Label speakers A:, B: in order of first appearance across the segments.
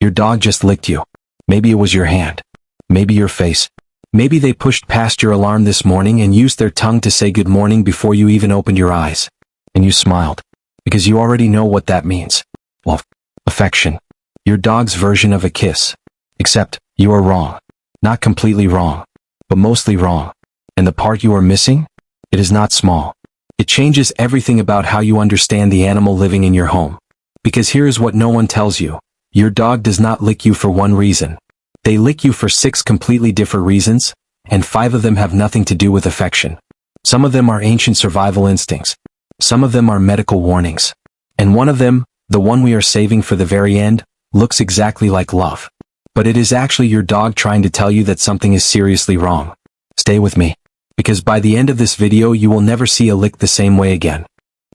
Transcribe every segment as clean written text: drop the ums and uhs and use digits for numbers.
A: Your dog just licked you. Maybe it was your hand. Maybe your face. Maybe they pushed past your alarm this morning and used their tongue to say good morning before you even opened your eyes. And you smiled. Because you already know what that means. Well, affection. Your dog's version of a kiss. Except, you are wrong. Not completely wrong, but mostly wrong. And the part you are missing? It is not small. It changes everything about how you understand the animal living in your home. Because here is what no one tells you. Your dog does not lick you for one reason. They lick you for 6 completely different reasons, and 5 of them have nothing to do with affection. Some of them are ancient survival instincts. Some of them are medical warnings. And one of them, the one we are saving for the very end, looks exactly like love. But it is actually your dog trying to tell you that something is seriously wrong. Stay with me. Because by the end of this video you will never see a lick the same way again.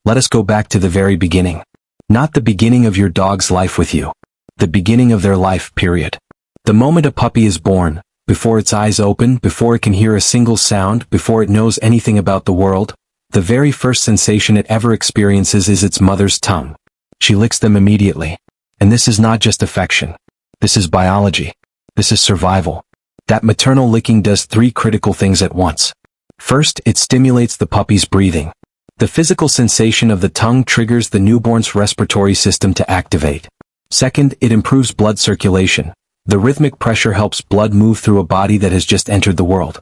A: Let us go back to the very beginning. Not the beginning of your dog's life with you. The beginning of their life, period. The moment a puppy is born, before its eyes open, before it can hear a single sound, before it knows anything about the world, the very first sensation it ever experiences is its mother's tongue. She licks them immediately. And this is not just affection. This is biology. This is survival. That maternal licking does 3 critical things at once. First, it stimulates the puppy's breathing. The physical sensation of the tongue triggers the newborn's respiratory system to activate. Second, it improves blood circulation. The rhythmic pressure helps blood move through a body that has just entered the world.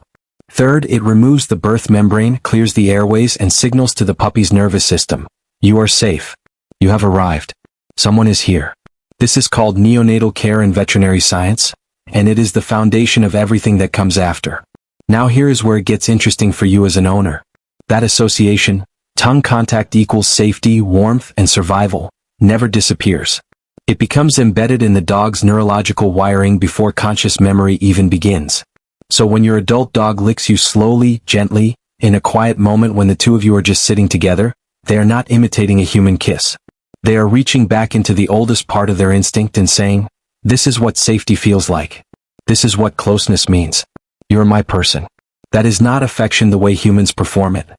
A: Third, it removes the birth membrane, clears the airways, and signals to the puppy's nervous system. You are safe. You have arrived. Someone is here. This is called neonatal care in veterinary science, and it is the foundation of everything that comes after. Now here is where it gets interesting for you as an owner. That association, tongue contact equals safety, warmth, and survival, never disappears. It becomes embedded in the dog's neurological wiring before conscious memory even begins. So when your adult dog licks you slowly, gently, in a quiet moment when the two of you are just sitting together, they are not imitating a human kiss. They are reaching back into the oldest part of their instinct and saying, this is what safety feels like. This is what closeness means. You're my person. That is not affection the way humans perform it.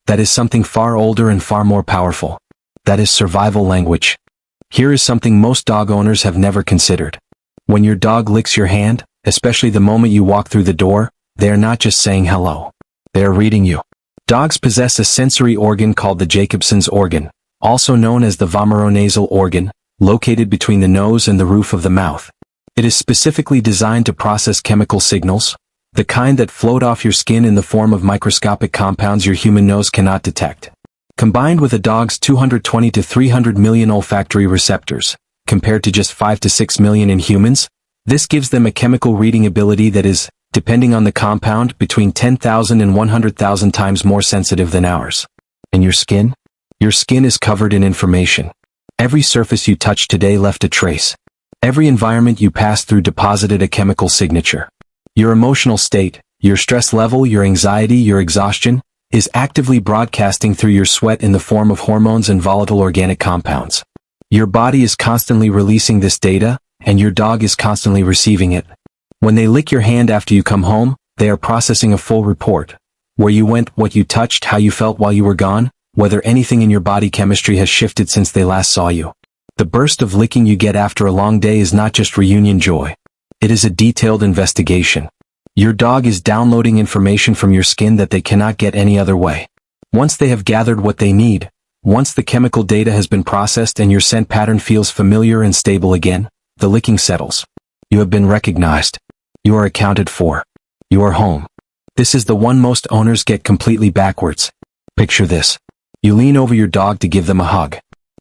A: That is something far older and far more powerful. That is survival language. Here is something most dog owners have never considered. When your dog licks your hand, especially the moment you walk through the door, they are not just saying hello. They are reading you. Dogs possess a sensory organ called the Jacobson's organ, also known as the vomeronasal organ, located between the nose and the roof of the mouth. It is specifically designed to process chemical signals, the kind that float off your skin in the form of microscopic compounds your human nose cannot detect. Combined with a dog's 220 to 300 million olfactory receptors, compared to just 5 to 6 million in humans, this gives them a chemical reading ability that is, depending on the compound, between 10,000 and 100,000 times more sensitive than ours. And your skin? Your skin is covered in information. Every surface you touched today left a trace. Every environment you passed through deposited a chemical signature. Your emotional state, your stress level, your anxiety, your exhaustion, is actively broadcasting through your sweat in the form of hormones and volatile organic compounds. Your body is constantly releasing this data, and your dog is constantly receiving it. When they lick your hand after you come home, they are processing a full report. Where you went, what you touched, how you felt while you were gone, whether anything in your body chemistry has shifted since they last saw you. The burst of licking you get after a long day is not just reunion joy. It is a detailed investigation. Your dog is downloading information from your skin that they cannot get any other way. Once they have gathered what they need, once the chemical data has been processed and your scent pattern feels familiar and stable again, the licking settles. You have been recognized. You are accounted for. You are home. This is the one most owners get completely backwards. Picture this. You lean over your dog to give them a hug.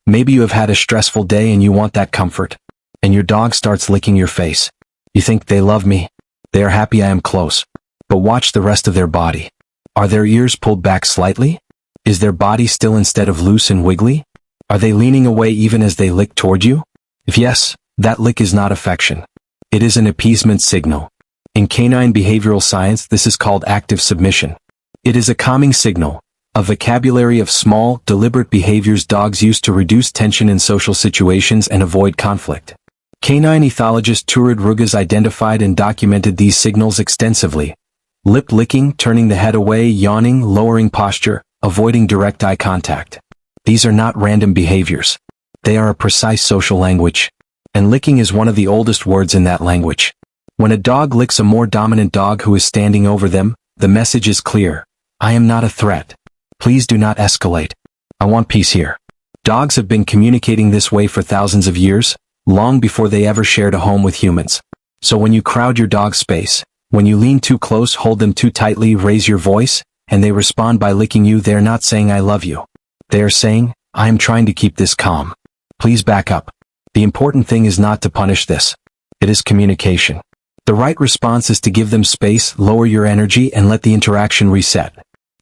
A: Maybe you have had a stressful day and you want that comfort. And your dog starts licking your face. You think, they love me. They are happy I am close. But watch the rest of their body. Are their ears pulled back slightly? Is their body still instead of loose and wiggly? Are they leaning away even as they lick toward you? If yes, that lick is not affection. It is an appeasement signal. In canine behavioral science, this is called active submission. It is a calming signal, a vocabulary of small, deliberate behaviors dogs use to reduce tension in social situations and avoid conflict. Canine ethologist Turid Rugas identified and documented these signals extensively. Lip licking, turning the head away, yawning, lowering posture, avoiding direct eye contact. These are not random behaviors. They are a precise social language. And licking is one of the oldest words in that language. When a dog licks a more dominant dog who is standing over them, the message is clear. I am not a threat. Please do not escalate. I want peace here. Dogs have been communicating this way for thousands of years, long before they ever shared a home with humans. So when you crowd your dog's space, when you lean too close, hold them too tightly, raise your voice, and they respond by licking you, they're not saying I love you. They are saying, I am trying to keep this calm. Please back up. The important thing is not to punish this. It is communication. The right response is to give them space, lower your energy, and let the interaction reset.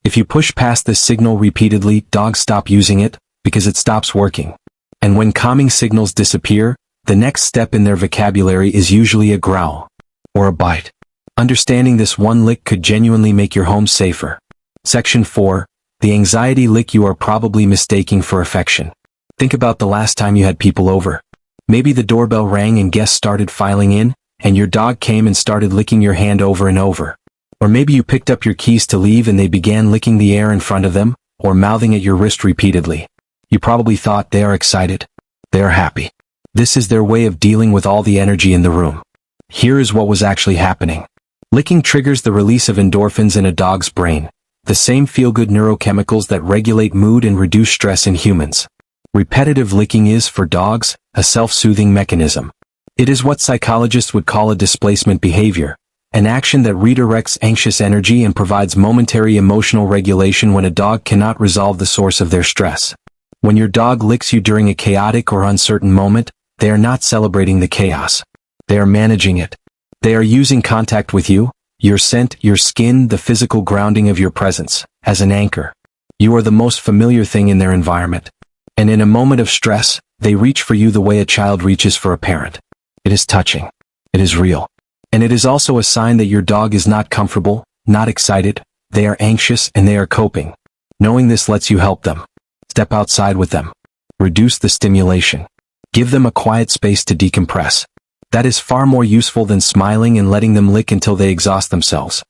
A: If you push past this signal repeatedly, dogs stop using it, because it stops working. And when calming signals disappear, the next step in their vocabulary is usually a growl or a bite. Understanding this one lick could genuinely make your home safer. Section 4. The anxiety lick you are probably mistaking for affection. Think about the last time you had people over. Maybe the doorbell rang and guests started filing in, and your dog came and started licking your hand over and over. Or maybe you picked up your keys to leave and they began licking the air in front of them, or mouthing at your wrist repeatedly. You probably thought they are excited. They are happy. This is their way of dealing with all the energy in the room. Here is what was actually happening. Licking triggers the release of endorphins in a dog's brain, the same feel-good neurochemicals that regulate mood and reduce stress in humans. Repetitive licking is, for dogs, a self-soothing mechanism. It is what psychologists would call a displacement behavior, an action that redirects anxious energy and provides momentary emotional regulation when a dog cannot resolve the source of their stress. When your dog licks you during a chaotic or uncertain moment, they are not celebrating the chaos. They are managing it. They are using contact with you, your scent, your skin, the physical grounding of your presence, as an anchor. You are the most familiar thing in their environment. And in a moment of stress, they reach for you the way a child reaches for a parent. It is touching. It is real. And it is also a sign that your dog is not comfortable, not excited, they are anxious and they are coping. Knowing this lets you help them. Step outside with them. Reduce the stimulation. Give them a quiet space to decompress. That is far more useful than smiling and letting them lick until they exhaust themselves.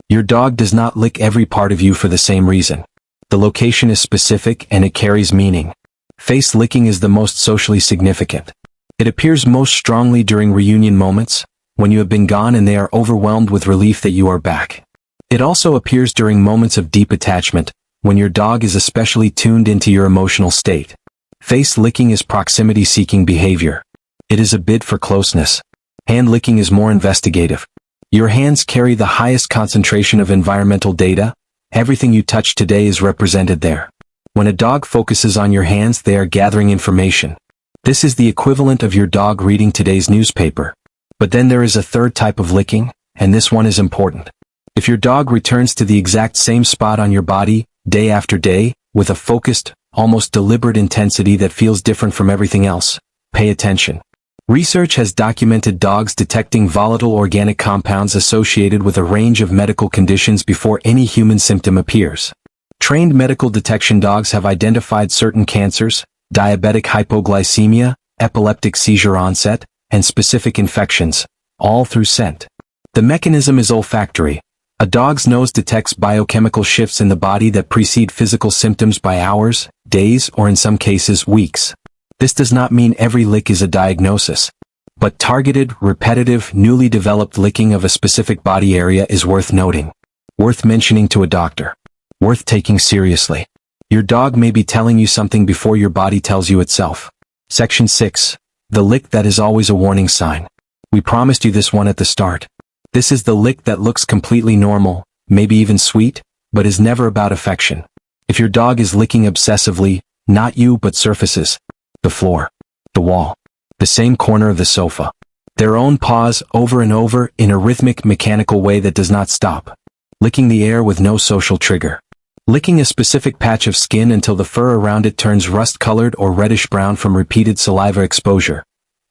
A: Your dog does not lick every part of you for the same reason. The location is specific and it carries meaning. Face licking is the most socially significant. It appears most strongly during reunion moments, when you have been gone and they are overwhelmed with relief that you are back. It also appears during moments of deep attachment, when your dog is especially tuned into your emotional state. Face licking is proximity-seeking behavior. It is a bid for closeness. Hand licking is more investigative. Your hands carry the highest concentration of environmental data. Everything you touch today is represented there. When a dog focuses on your hands, they are gathering information. This is the equivalent of your dog reading today's newspaper. But then there is a third type of licking, and this one is important. If your dog returns to the exact same spot on your body, day after day, with a focused, almost deliberate intensity that feels different from everything else, pay attention. Research has documented dogs detecting volatile organic compounds associated with a range of medical conditions before any human symptom appears. Trained medical detection dogs have identified certain cancers, diabetic hypoglycemia, epileptic seizure onset, and specific infections, all through scent. The mechanism is olfactory. A dog's nose detects biochemical shifts in the body that precede physical symptoms by hours, days, or in some cases, weeks. This does not mean every lick is a diagnosis. But targeted, repetitive, newly developed licking of a specific body area is worth noting. Worth mentioning to a doctor. Worth taking seriously. Your dog may be telling you something before your body tells you itself. Section 6. The lick that is always a warning sign. We promised you this one at the start. This is the lick that looks completely normal, maybe even sweet, but is never about affection. If your dog is licking obsessively, not you but surfaces, the floor, the wall, the same corner of the sofa, their own paws over and over in a rhythmic, mechanical way that does not stop, licking the air with no social trigger, licking a specific patch of skin until the fur around it turns rust-colored or reddish-brown from repeated saliva exposure.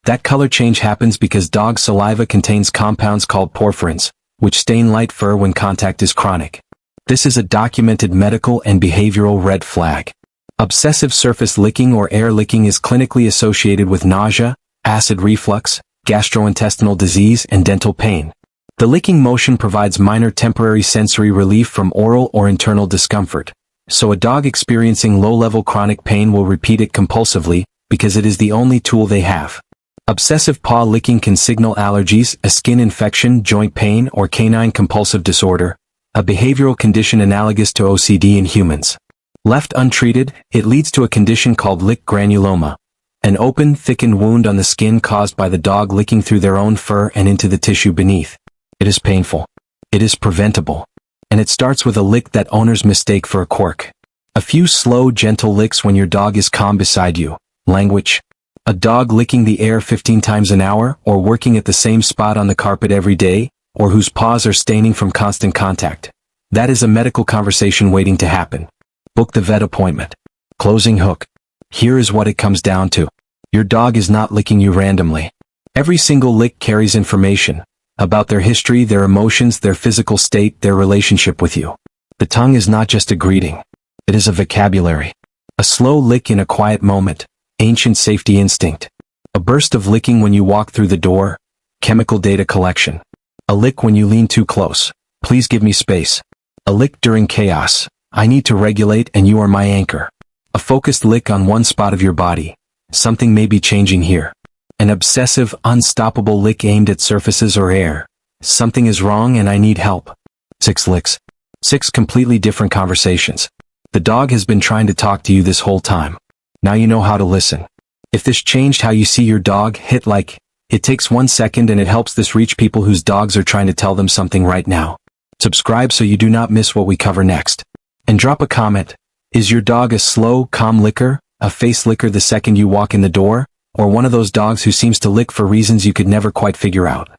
A: That color change happens because dog saliva contains compounds called porphyrins, which stain light fur when contact is chronic. This is a documented medical and behavioral red flag. Obsessive surface licking or air licking is clinically associated with nausea, acid reflux, gastrointestinal disease, and dental pain. The licking motion provides minor temporary sensory relief from oral or internal discomfort, so a dog experiencing low-level chronic pain will repeat it compulsively because it is the only tool they have. Obsessive paw licking can signal allergies, a skin infection, joint pain, or canine compulsive disorder, a behavioral condition analogous to OCD in humans. Left untreated, it leads to a condition called lick granuloma, an open, thickened wound on the skin caused by the dog licking through their own fur and into the tissue beneath. It is painful. It is preventable. And it starts with a lick that owners mistake for a quirk. A few slow, gentle licks when your dog is calm beside you. Language. A dog licking the air 15 times an hour, or working at the same spot on the carpet every day, or whose paws are staining from constant contact. That is a medical conversation waiting to happen. Book the vet appointment. Closing hook. Here is what it comes down to. Your dog is not licking you randomly. Every single lick carries information about their history, their emotions, their physical state, their relationship with you. The tongue is not just a greeting. It is a vocabulary. A slow lick in a quiet moment. Ancient safety instinct. A burst of licking when you walk through the door. Chemical data collection. A lick when you lean too close. Please give me space. A lick during chaos. I need to regulate and you are my anchor. A focused lick on one spot of your body. Something may be changing here. An obsessive, unstoppable lick aimed at surfaces or air. Something is wrong and I need help. 6 licks. 6 completely different conversations. The dog has been trying to talk to you this whole time. Now you know how to listen. If this changed how you see your dog, hit like. It takes 1 second and it helps this reach people whose dogs are trying to tell them something right now. Subscribe so you do not miss what we cover next. And drop a comment. Is your dog a slow, calm licker, a face licker the second you walk in the door, or one of those dogs who seems to lick for reasons you could never quite figure out?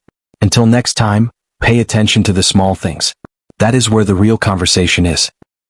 A: Until next time, pay attention to the small things. That is where the real conversation is.